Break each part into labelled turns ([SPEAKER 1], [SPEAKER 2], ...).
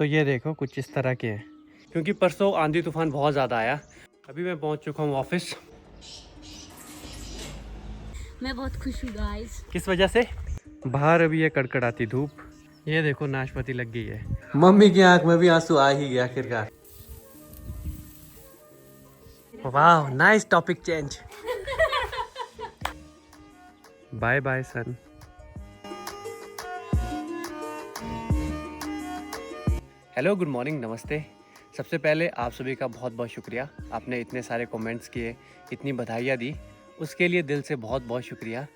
[SPEAKER 1] तो ये देखो कुछ इस तरह के हैं, क्योंकि परसों आंधी तूफान बहुत ज़्यादा आया। अभी मैं पहुंच चुका हूं ऑफिस।
[SPEAKER 2] मैं बहुत खुश हूँ गाइस।
[SPEAKER 1] किस वजह से? बाहर अभी ये कड़कड़ाती धूप, ये देखो नाशपाती लग गई है। मम्मी की आंख में भी आंसू आ ही गया आखिरकार। वाह, nice topic change. Bye bye son. Hello, good morning, नमस्ते। सबसे पहले आप सभी का बहुत बहुत शुक्रिया, आपने इतने सारे कमेंट्स किए, इतनी बधाइयाँ दी, उसके लिए दिल से बहुत बहुत शुक्रिया।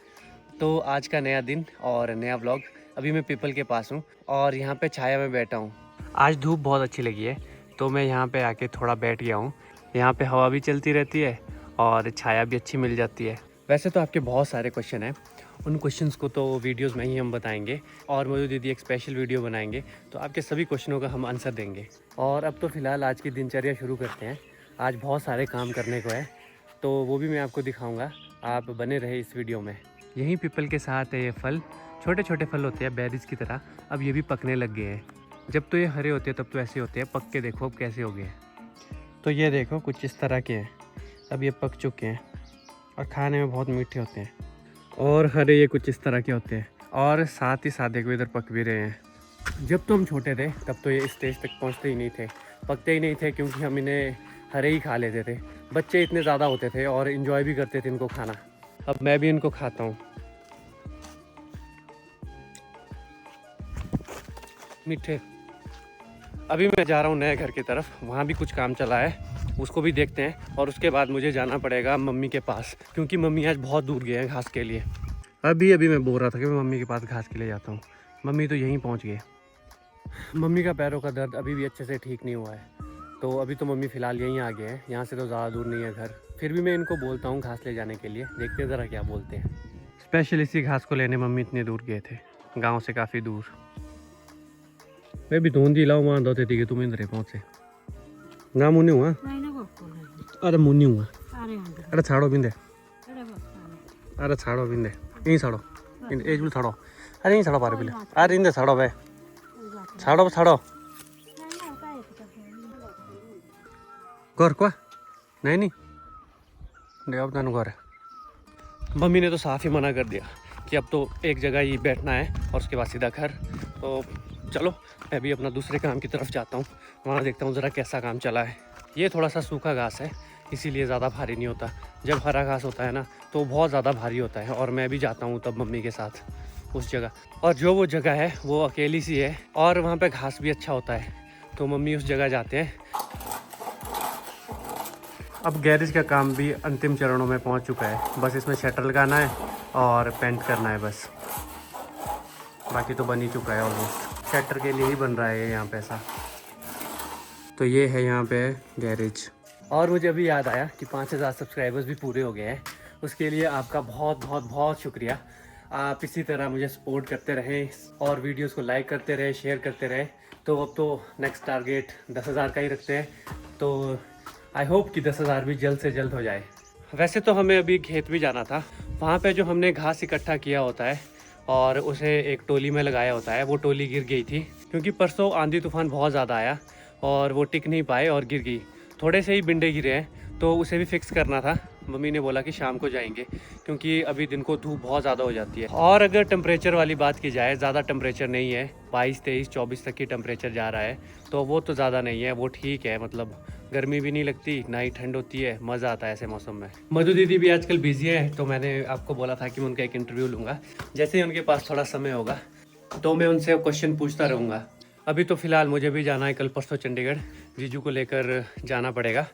[SPEAKER 1] तो आज का नया दिन और नया व्लॉग। अभी मैं पीपल के पास हूँ और यहाँ पे छाया में बैठा हूँ। आज धूप बहुत अच्छी लगी है तो मैं यहाँ पे आके थोड़ा बैठ गया हूँ। यहाँ पे हवा भी चलती रहती है और छाया भी अच्छी मिल जाती है। वैसे तो आपके बहुत सारे क्वेश्चन हैं, उन क्वेश्चंस को तो वीडियोस में ही हम बताएंगे और मधु दीदी एक स्पेशल वीडियो बनाएंगे तो आपके सभी क्वेश्चनों का हम आंसर देंगे। और अब तो फ़िलहाल आज की दिनचर्या शुरू करते हैं। आज बहुत सारे काम करने को है तो वो भी मैं आपको दिखाऊंगा, आप बने रहे इस वीडियो में। यहीं पीपल के साथ है ये फल, छोटे छोटे फल होते हैं बेरीज की तरह। अब ये भी पकने लग गए हैं। जब तो ये हरे होते हैं तब तो ऐसे होते हैं, पक के देखो अब कैसे हो गए। तो ये देखो कुछ इस तरह के हैं, अब ये पक चुके हैं और खाने में बहुत मीठे होते हैं। और हरे ये कुछ इस तरह के होते हैं और साथ ही साथ देखो इधर पक भी रहे हैं। जब तो हम छोटे थे तब तो ये स्टेज तक पहुंचते ही नहीं थे, पकते ही नहीं थे, क्योंकि हम इन्हें हरे ही खा लेते थे। बच्चे इतने ज़्यादा होते थे और इन्जॉय भी करते थे इनको खाना। अब मैं भी इनको खाता हूँ। मीठे। अभी मैं जा रहा हूँ नए घर की तरफ, वहाँ भी कुछ काम चला है, उसको भी देखते हैं। और उसके बाद मुझे जाना पड़ेगा मम्मी के पास, क्योंकि मम्मी आज बहुत दूर गए हैं घास के लिए। अभी मैं बोल रहा था कि मैं मम्मी के पास घास के लिए जाता हूँ। मम्मी तो यहीं पहुँच गए। मम्मी का पैरों का दर्द अभी भी अच्छे से ठीक नहीं हुआ है, तो अभी तो मम्मी फ़िलहाल यहीं आ गए हैं। यहाँ से तो ज़्यादा दूर नहीं है घर। फिर भी मैं इनको बोलता हूँ घास ले जाने के लिए, देखते हैं ज़रा क्या बोलते हैं। स्पेशल इसी घास को लेने मम्मी इतने दूर गए थे, गाँव से काफ़ी दूर। मैं भी धोंदी लाओ मान दो थी कि तुम इंद्रे पहुँचे ना मुनि हुआ। अरे मुनि हुआ, अरे छाड़ो बिंदे, अरे छाड़ो बिंदे, यहीं छाड़ो, एज भी छाड़ो, अरे यहीं छाड़ो पारे बिले, अरे इंदे छाड़ो भाई, छाड़ो छाड़ो घर को नहीं दे अब तानु घर। मम्मी ने तो साफ ही मना कर दिया कि अब तो एक जगह ही बैठना है और उसके बाद सीधा घर। तो चलो मैं भी अपना दूसरे काम की तरफ जाता हूँ, वहाँ देखता हूँ ज़रा कैसा काम चला है। ये थोड़ा सा सूखा घास है इसीलिए ज़्यादा भारी नहीं होता। जब हरा घास होता है ना तो बहुत ज़्यादा भारी होता है। और मैं भी जाता हूँ तब मम्मी के साथ उस जगह, और जो वो जगह है वो अकेली सी है और वहाँ पे घास भी अच्छा होता है, तो मम्मी उस जगह जाते हैं। अब गैरेज का काम भी अंतिम चरणों में पहुँच चुका है, बस इसमें शटर लगाना है और पेंट करना है बस, बाकी तो बन ही चुका है ऑलमोस्ट। शटर के लिए ही बन रहा है यहाँ पे ऐसा। तो ये है यहाँ पे गैरेज। और मुझे अभी याद आया कि 5000 सब्सक्राइबर्स भी पूरे हो गए हैं, उसके लिए आपका बहुत बहुत बहुत शुक्रिया। आप इसी तरह मुझे सपोर्ट करते रहें और वीडियोस को लाइक करते रहे, शेयर करते रहे। तो अब तो नेक्स्ट टारगेट 10,000 का ही रखते हैं, तो आई होप कि 10,000 भी जल्द से जल्द हो जाए। वैसे तो हमें अभी खेत भी जाना था, वहाँ पे जो हमने घास इकट्ठा किया होता है और उसे एक टोली में लगाया होता है, वो टोली गिर गई थी, क्योंकि परसों आंधी तूफान बहुत ज़्यादा आया और वो टिक नहीं पाए और गिर गई। थोड़े से ही बिंडे गिरे हैं तो उसे भी फिक्स करना था। मम्मी ने बोला कि शाम को जाएंगे, क्योंकि अभी दिन को धूप बहुत ज़्यादा हो जाती है। और अगर टेम्परेचर वाली बात की जाए, ज़्यादा टेम्परेचर नहीं है, 22, 23, 24 तक की टेम्परेचर जा रहा है, तो वो तो ज़्यादा नहीं है, वो ठीक है। मतलब गर्मी भी नहीं लगती ना ही ठंड होती है, मज़ा आता है ऐसे मौसम में। मधु दीदी भी आजकल बिजी है, तो मैंने आपको बोला था कि मैं उनका एक इंटरव्यू लूँगा। जैसे ही उनके पास थोड़ा समय होगा तो मैं उनसे क्वेश्चन पूछता रहूँगा। अभी तो फ़िलहाल मुझे भी जाना है, कल परसों चंडीगढ़ जीजू को लेकर जाना पड़ेगा,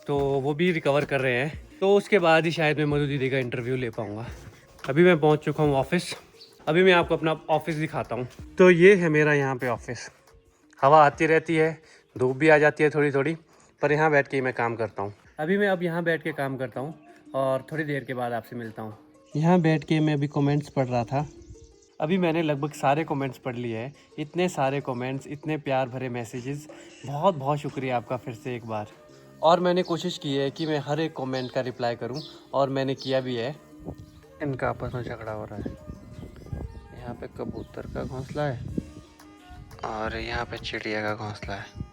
[SPEAKER 1] तो वो भी रिकवर कर रहे हैं, तो उसके बाद ही शायद मैं मधु दीदी का इंटरव्यू ले पाऊँगा। अभी मैं पहुँच चुका हूँ ऑफिस, अभी मैं आपको अपना ऑफिस दिखाता हूँ। तो ये है मेरा यहाँ पे ऑफिस। हवा आती रहती है, धूप भी आ जाती है थोड़ी थोड़ी, पर यहाँ बैठ के ही मैं काम करता हूँ। अभी मैं यहाँ बैठ के काम करता हूँ और थोड़ी देर के बाद आपसे मिलता हूँ। यहाँ बैठ के मैं अभी कमेंट्स पढ़ रहा था। अभी मैंने लगभग सारे कमेंट्स पढ़ लिए हैं। इतने सारे कमेंट्स, इतने प्यार भरे मैसेजेस, बहुत बहुत शुक्रिया आपका फिर से एक बार। और मैंने कोशिश की है कि मैं हर एक कमेंट का रिप्लाई करूं, और मैंने किया भी है। इनका आपस में झगड़ा हो रहा है। यहाँ पे कबूतर का घोंसला है। और यहाँ पे चिड़िया का घोंसला है।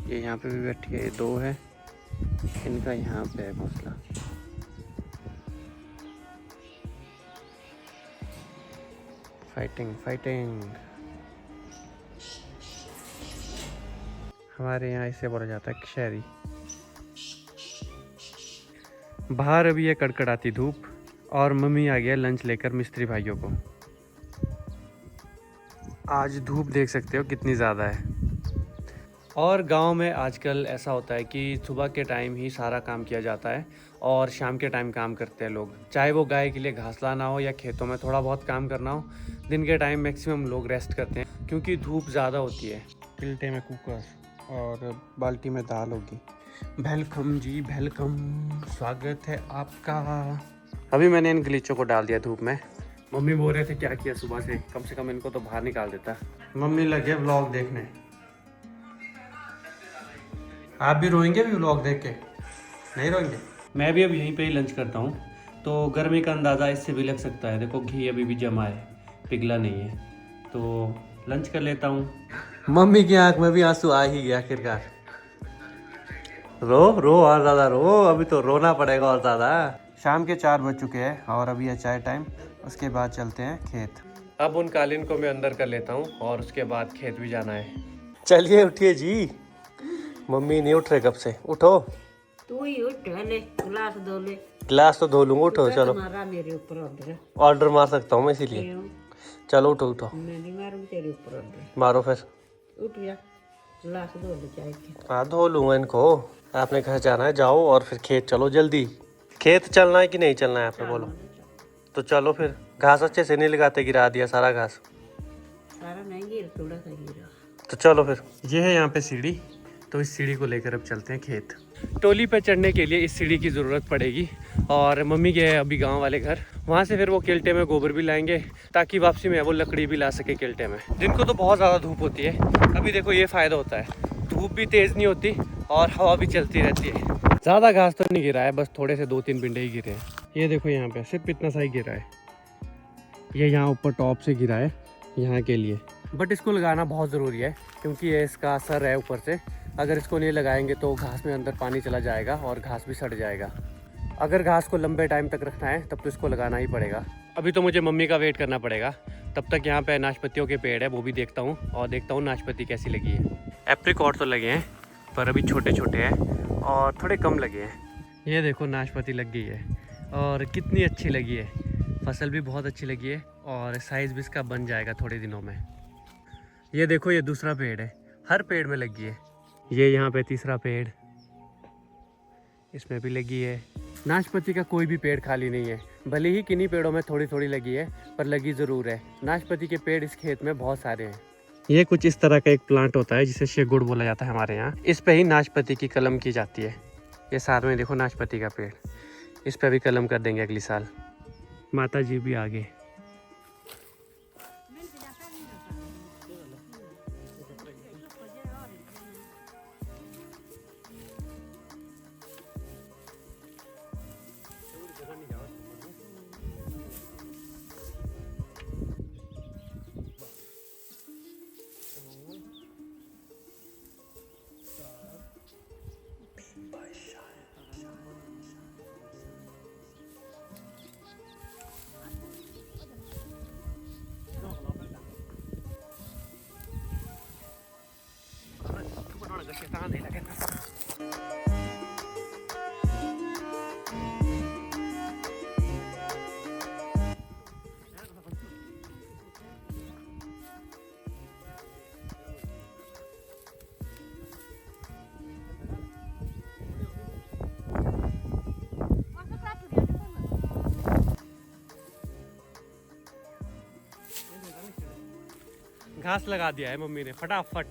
[SPEAKER 1] ये यहाँ पे भी बैठी है, 2 है, इनका यहाँ पे है घोंसला। Fighting fighting. हमारे यहाँ इसे बोला जाता है शहरी। बाहर अभी है कड़कड़ाती धूप और मम्मी आ गया लंच लेकर मिस्त्री भाइयों को। आज धूप देख सकते हो कितनी ज़्यादा है। और गांव में आजकल ऐसा होता है कि सुबह के टाइम ही सारा काम किया जाता है और शाम के टाइम काम करते हैं लोग, चाहे वो गाय के लिए घास लाना हो या खेतों में थोड़ा बहुत काम करना हो। दिन के टाइम मैक्सिमम लोग रेस्ट करते हैं क्योंकि धूप ज़्यादा होती है। पिल्टे में कुकर और बाल्टी में दाल होगी। वेलकम जी वेलकम, स्वागत है आपका। अभी मैंने इन गलीचों को डाल दिया धूप में। मम्मी बोल रहे थे क्या किया सुबह से, कम से कम इनको तो बाहर निकाल देता। मम्मी लगे व्लॉग देखने। आप भी रोएंगे भी व्लॉग देख के? नहीं रोएंगे? मैं भी अब यहीं पे ही लंच करता हूँ, तो गर्मी का अंदाज़ा इससे भी लग सकता है। देखो घी अभी भी जमा है, पिघला नहीं है, तो लंच कर लेता हूँ। मम्मी की आंख में भी आंसू आ ही गया आखिरकार। रो रो और ज़्यादा रो, अभी तो रोना पड़ेगा और ज़्यादा। शाम के 4 बज चुके हैं और अभी है चाय टाइम। उसके बाद चलते हैं खेत। अब उन कालीन को मैं अंदर कर लेता हूँ और उसके बाद खेत भी जाना है। चलिए उठिए जी। मम्मी नहीं उठ रहे कब से, उठो।
[SPEAKER 3] तू ही उठ, ले गिलास धो ले।
[SPEAKER 1] गिलास तो धो लूंगा, उठो चलो।
[SPEAKER 3] मारा मेरे ऊपर ऑर्डर।
[SPEAKER 1] ऑर्डर मार सकता हूँ मैं इसीलिए। चलो उठो उठो।
[SPEAKER 3] मैं नहीं मारूं तेरे ऊपर ऑर्डर।
[SPEAKER 1] मारो फिर।
[SPEAKER 3] उठ जा, गिलास धो ले चाय के।
[SPEAKER 1] हाँ धो लूंगा इनको। आपने घर जाना है, जाओ और फिर खेत चलो जल्दी। खेत चलना है कि नहीं चलना है आपने बोलो? तो चलो फिर। घास अच्छे से नहीं लगाते, गिरा दिया सारा घास।
[SPEAKER 3] सारा नहीं गिरा, थोड़ा सा गिरा।
[SPEAKER 1] तो चलो फिर। ये है यहाँ पे सीढ़ी, तो इस सीढ़ी को लेकर अब चलते हैं खेत। टोली पे चढ़ने के लिए इस सीढ़ी की ज़रूरत पड़ेगी और मम्मी गए अभी गांव वाले घर, वहाँ से फिर वो किल्टे में गोबर भी लाएंगे ताकि वापसी में वो लकड़ी भी ला सके किल्टे में। दिन को तो बहुत ज़्यादा धूप होती है, अभी देखो ये फ़ायदा होता है, धूप भी तेज़ नहीं होती और हवा भी चलती रहती है। ज़्यादा घास तो नहीं गिरा है, बस थोड़े से 2-3 बिंडे ही गिरे हैं। ये देखो यहाँ पे सिर्फ इतना सा ही गिरा है। ये यहाँ ऊपर टॉप से गिरा है यहाँ के लिए, बट इसको लगाना बहुत ज़रूरी है क्योंकि ये इसका असर है ऊपर से। अगर इसको नहीं लगाएंगे तो घास में अंदर पानी चला जाएगा और घास भी सड़ जाएगा। अगर घास को लंबे टाइम तक रखना है तब तो इसको लगाना ही पड़ेगा। अभी तो मुझे मम्मी का वेट करना पड़ेगा, तब तक यहाँ पे नाशपतियों के पेड़ है वो भी देखता हूँ और देखता हूँ नाशपति कैसी लगी है। एप्रिकॉट तो लगे हैं पर अभी छोटे छोटे हैं और थोड़े कम लगे हैं। ये देखो नाशपति लग गई है और कितनी अच्छी लगी है, फसल भी बहुत अच्छी लगी है और साइज़ भी इसका बन जाएगा थोड़े दिनों में। ये देखो ये दूसरा पेड़ है, हर पेड़ में लगी है। ये यहाँ पे तीसरा पेड़, इसमें भी लगी है। नाशपति का कोई भी पेड़ खाली नहीं है, भले ही किन्हीं पेड़ों में थोड़ी थोड़ी लगी है पर लगी ज़रूर है। नाशपति के पेड़ इस खेत में बहुत सारे हैं। ये कुछ इस तरह का एक प्लांट होता है जिसे शेगुड़ बोला जाता है हमारे यहाँ। इस पे ही नाशपति की कलम की जाती है। ये साथ में देखो नाशपति का पेड़, इस पे भी कलम कर देंगे अगली साल। माता जी भी आगे। घास लगा दिया है मम्मी ने फटाफट।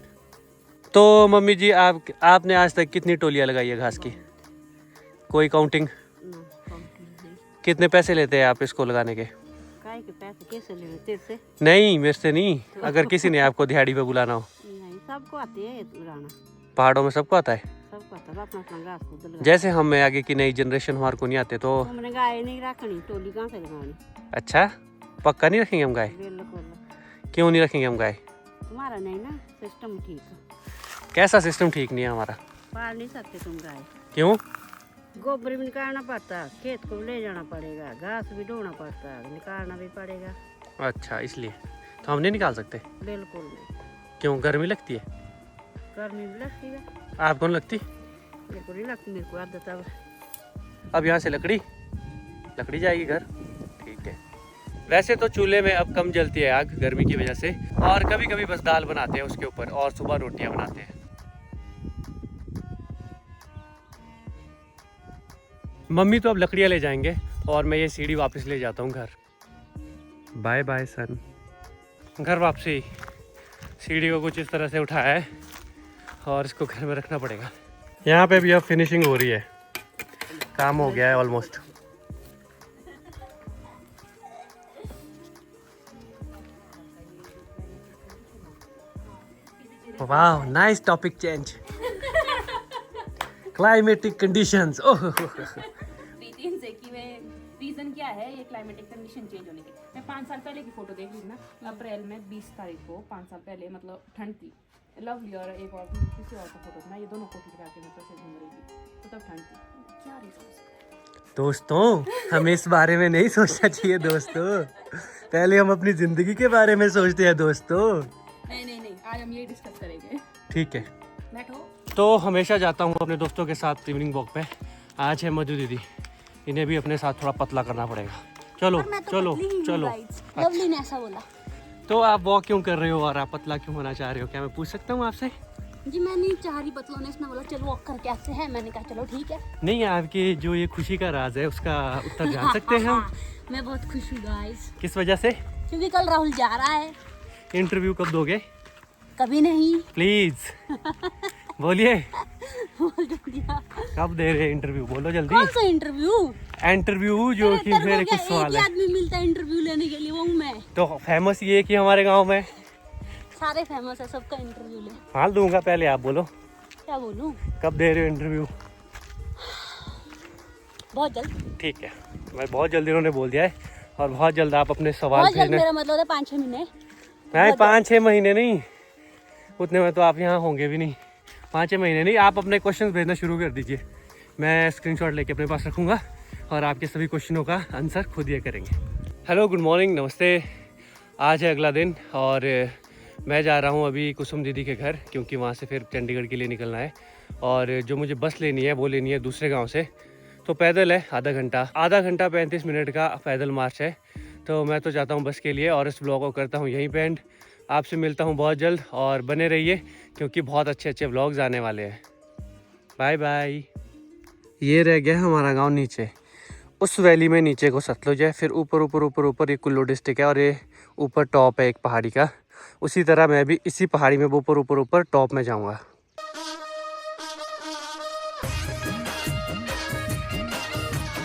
[SPEAKER 1] तो मम्मी जी आपने आज तक कितनी टोलियाँ लगाई है घास की? कोई काउंटिंग? कितने पैसे लेते हैं आप इसको लगाने के?
[SPEAKER 3] काय के पैसे कैसे ले रहे तेरे से?
[SPEAKER 1] नहीं मेरे से नहीं, अगर किसी ने आपको दिहाड़ी पे बुलाना हो।
[SPEAKER 3] नहीं, सबको आते हैं लगाना।
[SPEAKER 1] पहाड़ों में सबको आता है?
[SPEAKER 3] सबको आता है, अपना अपना घास खुद लगा।
[SPEAKER 1] जैसे हम आगे की नई जनरेशन हमारे को नहीं आते तो।
[SPEAKER 3] हमने गाय नहीं रखनी, टोली कहाँ से लगानी?
[SPEAKER 1] अच्छा, पक्का नहीं रखेंगे हम गाय?
[SPEAKER 3] बिल्कुल।
[SPEAKER 1] क्यों नहीं रखेंगे हम गाय?
[SPEAKER 3] तुम्हारा नहीं ना सिस्टम ठीक है।
[SPEAKER 1] कैसा सिस्टम ठीक नहीं है हमारा?
[SPEAKER 3] पाल नहीं सकते तुम गाय।
[SPEAKER 1] क्यों?
[SPEAKER 3] गोबर भी निकालना पड़ता, खेत को भी ले जाना पड़ेगा, घास भी ढोना पड़ता, निकालना भी पड़ेगा।
[SPEAKER 1] अच्छा, इसलिए तो हम नहीं निकाल सकते?
[SPEAKER 3] बिल्कुल नहीं।
[SPEAKER 1] क्यों, गर्मी लगती है?
[SPEAKER 3] गर्मी भी लगती है।
[SPEAKER 1] आपको नहीं लगती?
[SPEAKER 3] मेरे को नहीं लगती, मेरे को आदत है।
[SPEAKER 1] अब यहाँ से लकड़ी जाएगी घर। ठीक है। वैसे तो चूल्हे में अब कम जलती है आग गर्मी की वजह से, और कभी कभी बस दाल बनाते हैं उसके ऊपर और सुबह रोटियां बनाते हैं। मम्मी तो अब लकड़ियाँ ले जाएंगे और मैं ये सीढ़ी वापस ले जाता हूँ घर। बाय बाय सन। घर वापसी। सीढ़ी को कुछ इस तरह से उठाया है और इसको घर में रखना पड़ेगा। यहाँ पे भी अब फिनिशिंग हो रही है, काम हो गया है ऑलमोस्ट। वाह, nice topic change. Climatic conditions. Oh
[SPEAKER 4] reason से कि मैं रीजन क्या है ये क्लाइमेटिक कंडीशन चेंज होने की। मैं 5 साल पहले की फोटो देख रही थी ना, अप्रैल में 20 तारीख को 5 साल पहले, मतलब ठंड थी। लवली और एक और किसी और का फोटो था, ये दोनों फोटो दिखा के मतलब से घूम रही थी, तो तब ठंड थी। क्या रीजन?
[SPEAKER 1] दोस्तों, हमें इस बारे में नहीं सोचना चाहिए दोस्तों, पहले हम अपनी जिंदगी के बारे में सोचते हैं दोस्तों।
[SPEAKER 4] नहीं, आज हम ये डिस्कस करेंगे।
[SPEAKER 1] ठीक है,
[SPEAKER 4] बैठो।
[SPEAKER 1] तो हमेशा जाता हूँ अपने दोस्तों के साथ इवनिंग वॉक पे। आज है मधु दीदी, इन्हें भी अपने साथ थोड़ा पतला करना पड़ेगा। चलो चलो चलो।
[SPEAKER 2] लवली ने ऐसा बोला।
[SPEAKER 1] तो आप वॉक क्यों कर रहे हो और आप पतला क्यों होना चाह रहे हो, क्या मैं पूछ सकता हूँ आपसे?
[SPEAKER 2] जी मैं नहीं चाह रही पतला होने, इसने बोला चलो वॉक करके आते हैं, मैंने कहा चलो ठीक है।
[SPEAKER 1] नहीं, आपकी जो ये खुशी का राज है उसका उत्तर जान सकते हैं हम?
[SPEAKER 2] मैं बहुत खुश हूँ गाइस,
[SPEAKER 1] किस वजह से?
[SPEAKER 2] क्योंकि कल राहुल जा रहा है।
[SPEAKER 1] इंटरव्यू कब दोगे?
[SPEAKER 2] कभी नहीं।
[SPEAKER 1] प्लीज बोलिए।
[SPEAKER 2] बोल दिया।
[SPEAKER 1] कब दे रहे इंटरव्यू, बोलो जल्दी।
[SPEAKER 2] कौन सा इंटरव्यू?
[SPEAKER 1] इंटरव्यू जो कि मेरे कुछ सवाल
[SPEAKER 2] एक
[SPEAKER 1] है।
[SPEAKER 2] आदमी मिलता है इंटरव्यू लेने के लिए, वो हूँ मैं।
[SPEAKER 1] तो फेमस ये कि हमारे गांव में
[SPEAKER 2] सारे फेमस है, सबका इंटरव्यू ले।
[SPEAKER 1] हाल दूंगा, पहले आप बोलो
[SPEAKER 2] क्या बोलूं?
[SPEAKER 1] कब दे रहे हो इंटरव्यू?
[SPEAKER 2] बहुत जल्द।
[SPEAKER 1] ठीक है, मैं बहुत जल्दी इन्होंने बोल दिया है, और बहुत जल्द आप अपने सवाल
[SPEAKER 2] बहुत जल्द
[SPEAKER 1] भेजने।
[SPEAKER 2] मेरा मतलब है 5-6 महीने।
[SPEAKER 1] नहीं, 5-6 महीने नहीं, उतने में तो आप यहाँ होंगे भी नहीं। 5-6 महीने नहीं, आप अपने क्वेश्चन भेजना शुरू कर दीजिए, मैं स्क्रीनशॉट लेके अपने पास रखूँगा और आपके सभी क्वेश्चनों का आंसर खुद ये करेंगे। हेलो, गुड मॉर्निंग, नमस्ते। आज है अगला दिन और मैं जा रहा हूँ अभी कुसुम दीदी के घर, क्योंकि वहाँ से फिर चंडीगढ़ के लिए निकलना है, और जो मुझे बस लेनी है वो लेनी है दूसरे गाँव से। तो पैदल है आधा घंटा 35 मिनट का पैदल मार्च है। तो मैं तो जाता हूँ बस के लिए, और इस ब्लॉग को करता हूँ यहीं पे एंड। आपसे मिलता हूँ बहुत जल्द, और बने रहिए क्योंकि बहुत अच्छे व्लॉग्स आने वाले हैं। Bye bye. ये रह गया हमारा गांव नीचे, उस वैली में नीचे को सतलुज है, फिर ऊपर ये कुल्लू डिस्ट्रिक्ट है, और ये ऊपर टॉप है एक पहाड़ी का। उसी तरह मैं भी इसी पहाड़ी में ऊपर टॉप में जाऊँगा।